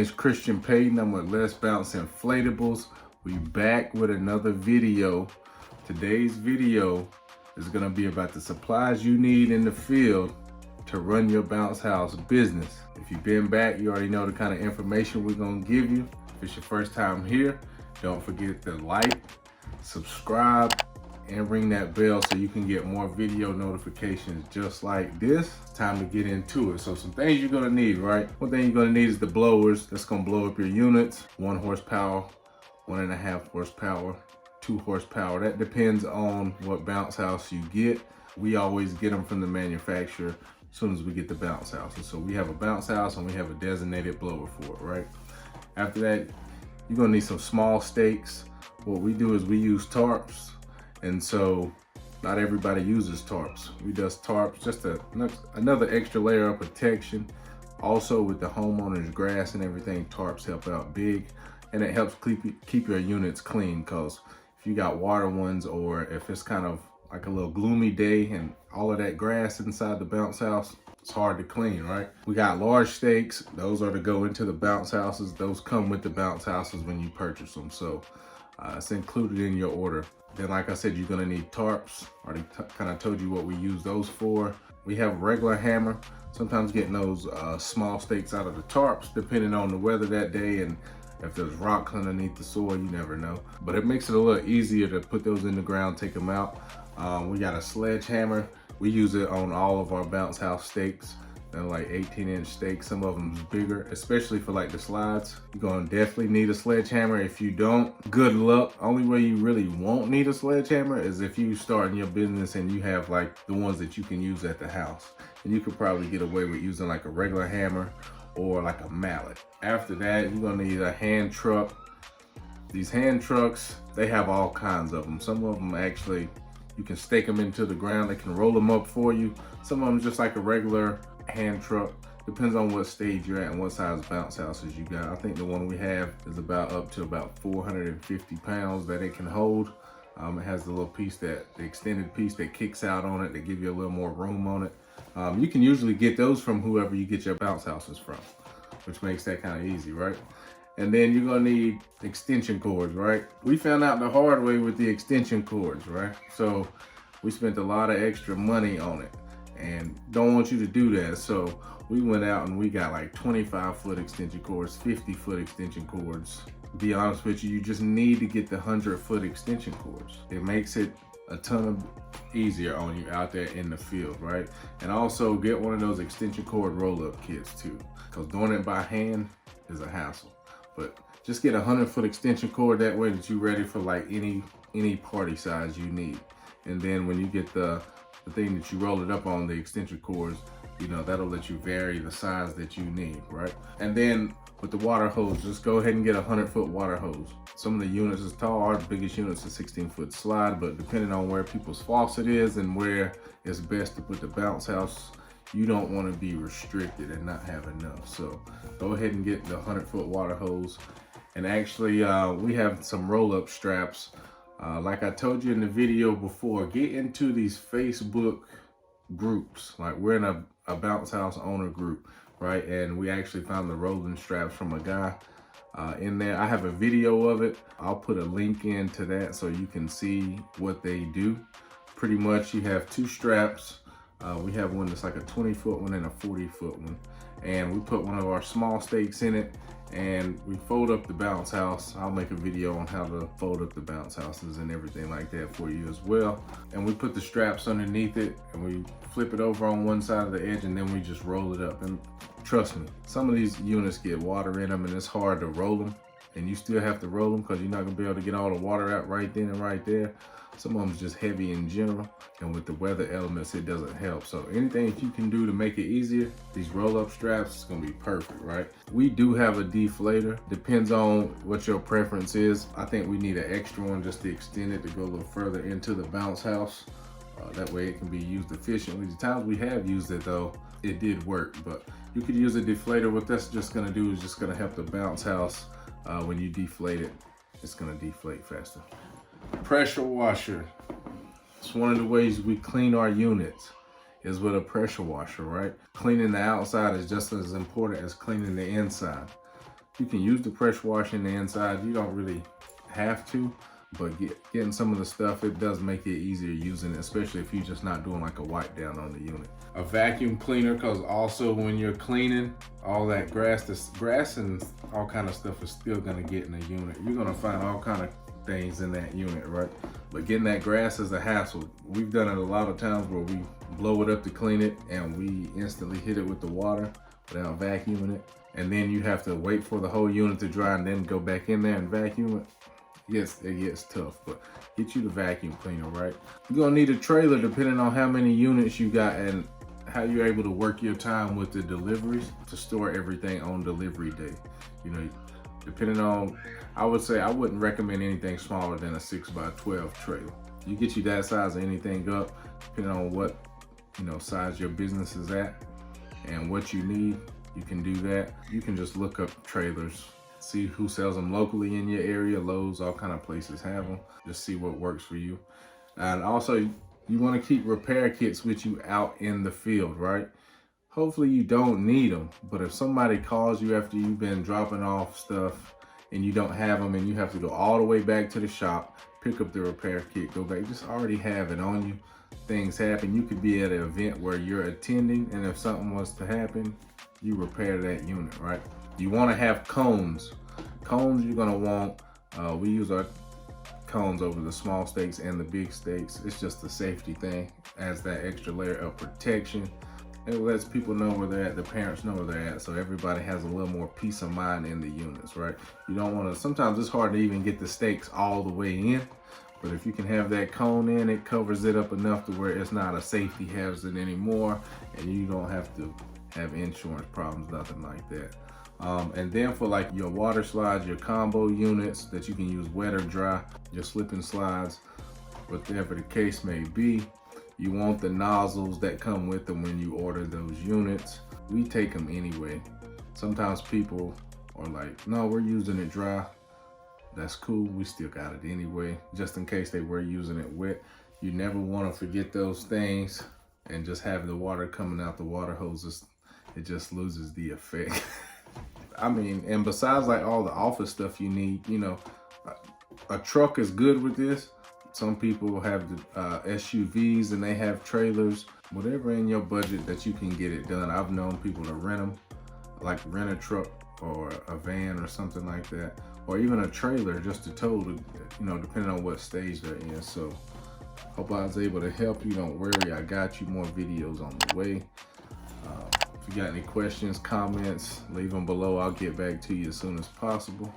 name's Christian Paden. I'm with Let's Bounce Inflatables. We back with another video. Today's video is gonna be about the supplies you need in the field to run your bounce house business. If you've been back, you already know the kind of information we're gonna give you. If it's your first time here, don't forget to like, subscribe, and ring that bell so you can get more video notifications just like this. It's time to get into it. So some things you're gonna need, right? One thing you're gonna need is the blowers. That's gonna blow up your units. 1 horsepower, 1.5 horsepower, 2 horsepower. That depends on what bounce house you get. We always get them from the manufacturer as soon as we get the bounce house. And so we have a bounce house and we have a designated blower for it, right? After that, you're gonna need some small stakes. What we do is we use TARPS. And so not everybody uses TARPS. We does TARPS, just another extra layer of protection. Also with the homeowner's grass and everything, TARPS help out big. And it helps keep your units clean, because if you got water ones, or if it's kind of like a little gloomy day and all of that grass inside the bounce house, it's hard to clean, right? We got large stakes. Those are to go into the bounce houses. Those come with the bounce houses when you purchase them. So it's included in your order. Then, like I said, you're gonna need TARPS. Already kind of told you what we use those for. We have a regular hammer. Sometimes getting those small stakes out of the TARPS, depending on the weather that day and if there's rocks underneath the soil, you never know. But it makes it a little easier to put those in the ground, take them out. We got a sledgehammer. We use it on all of our bounce house stakes. They're like 18-inch stakes. Some of them is bigger, especially for like the slides. You're gonna definitely need a sledgehammer. If you don't, good luck. Only way you really won't need a sledgehammer is if you starting your business and you have like the ones that you can use at the house. And you could probably get away with using like a regular hammer or like a mallet. After that, you're gonna need a hand truck. These hand trucks, they have all kinds of them. Some of them actually, you can stake them into the ground. They can roll them up for you. Some of them just like a regular hand truck. Depends on what stage you're at and what size bounce houses you got. I think the one we have is about up to about 450 pounds that it can hold. It has the little piece, the extended piece that kicks out on it, that give you a little more room on it. You can usually get those from whoever you get your bounce houses from, which makes that kind of easy, right? And then you're gonna need extension cords, right? We found out the hard way with the extension cords, right? So we spent a lot of extra money on it and don't want you to do that. So we went out and we got like 25-foot extension cords, 50-foot extension cords. To be honest with you, you just need to get the 100-foot extension cords. It makes it a ton easier on you out there in the field, right? And also get one of those extension cord roll-up kits too, because doing it by hand is a hassle. But just get a 100-foot extension cord, that way that you're ready for like any party size you need. And then when you get the thing that you roll it up on, the extension cords, you know, that'll let you vary the size that you need, right? And then with the water hose, just go ahead and get a 100-foot water hose. Some of the units is tall. Our biggest unit's a 16-foot slide, but depending on where people's faucet is and where it's best to put the bounce house, you don't want to be restricted and not have enough. So go ahead and get the 100-foot water hose. And actually, we have some roll-up straps. Like I told you in the video before, get into these Facebook groups. Like we're in a bounce house owner group, right? And we actually found the rolling straps from a guy in there. I have a video of it. I'll put a link into that so you can see what they do. Pretty much you have 2 straps. We have one that's like a 20-foot one and a 40-foot one. And we put one of our small stakes in it and we fold up the bounce house. I'll make a video on how to fold up the bounce houses and everything like that for you as well. And we put the straps underneath it and we flip it over on one side of the edge and then we just roll it up. And trust me, some of these units get water in them and it's hard to roll them. And you still have to roll them because you're not gonna be able to get all the water out right then and right there. Some of them is just heavy in general, and with the weather elements, it doesn't help. So anything that you can do to make it easier, these roll-up straps is gonna be perfect, right? We do have a deflator. Depends on what your preference is. I think we need an extra one just to extend it to go a little further into the bounce house. That way it can be used efficiently. The times we have used it though, it did work, but you could use a deflator. What that's just gonna do is just gonna help the bounce house. When you deflate it, it's gonna deflate faster. Pressure washer. It's one of the ways we clean our units is with a pressure washer, right? Cleaning the outside is just as important as cleaning the inside. You can use the pressure wash in the inside. You don't really have to, but getting some of the stuff, it does make it easier using it, especially if you're just not doing like a wipe down on the unit. A vacuum cleaner, because also when you're cleaning, all that grass and all kind of stuff is still gonna get in the unit. You're gonna find all kind of things in that unit, right? But getting that grass is a hassle. We've done it a lot of times where we blow it up to clean it and we instantly hit it with the water without vacuuming it. And then you have to wait for the whole unit to dry and then go back in there and vacuum it. Yes, it gets tough, but get you the vacuum cleaner, right? You're gonna need a trailer depending on how many units you got and how you're able to work your time with the deliveries to store everything on delivery day. You know, depending on, I would say I wouldn't recommend anything smaller than a 6x12 trailer. You get you that size of anything up, depending on what, you know, size your business is at and what you need, you can do that. You can just look up trailers, see who sells them locally in your area. Lowe's, all kind of places have them. Just see what works for you. And also, you want to keep repair kits with you out in the field, right? Hopefully you don't need them, but if somebody calls you after you've been dropping off stuff and you don't have them and you have to go all the way back to the shop, pick up the repair kit, go back, just already have it on you. Things happen. You could be at an event where you're attending, and if something was to happen, you repair that unit, right? You want to have cones. Cones you're going to want, we use our cones over the small steaks and the big steaks. It's just a safety thing, adds that extra layer of protection. It lets people know where they're at, the parents know where they're at, so everybody has a little more peace of mind in the units, right? You don't want to, sometimes it's hard to even get the steaks all the way in, but if you can have that cone in, it covers it up enough to where it's not a safety hazard anymore, and you don't have to have insurance problems, nothing like that. And then for like your water slides, your combo units that you can use wet or dry, your slip and slides, whatever the case may be, you want the nozzles that come with them when you order those units. We take them anyway. Sometimes people are like, no, we're using it dry. That's cool, we still got it anyway, just in case they were using it wet. You never want to forget those things and just have the water coming out the water hoses. It just loses the effect. I mean, and besides like all the office stuff you need, you know, a truck is good with this. Some people have the SUVs and they have trailers. Whatever in your budget that you can get it done. I've known people to rent them, like rent a truck or a van or something like that, or even a trailer just to tow, you know, depending on what stage they're in. So hope I was able to help you. Don't worry, I got you more videos on the way. If you got any questions, comments, leave them below. I'll get back to you as soon as possible.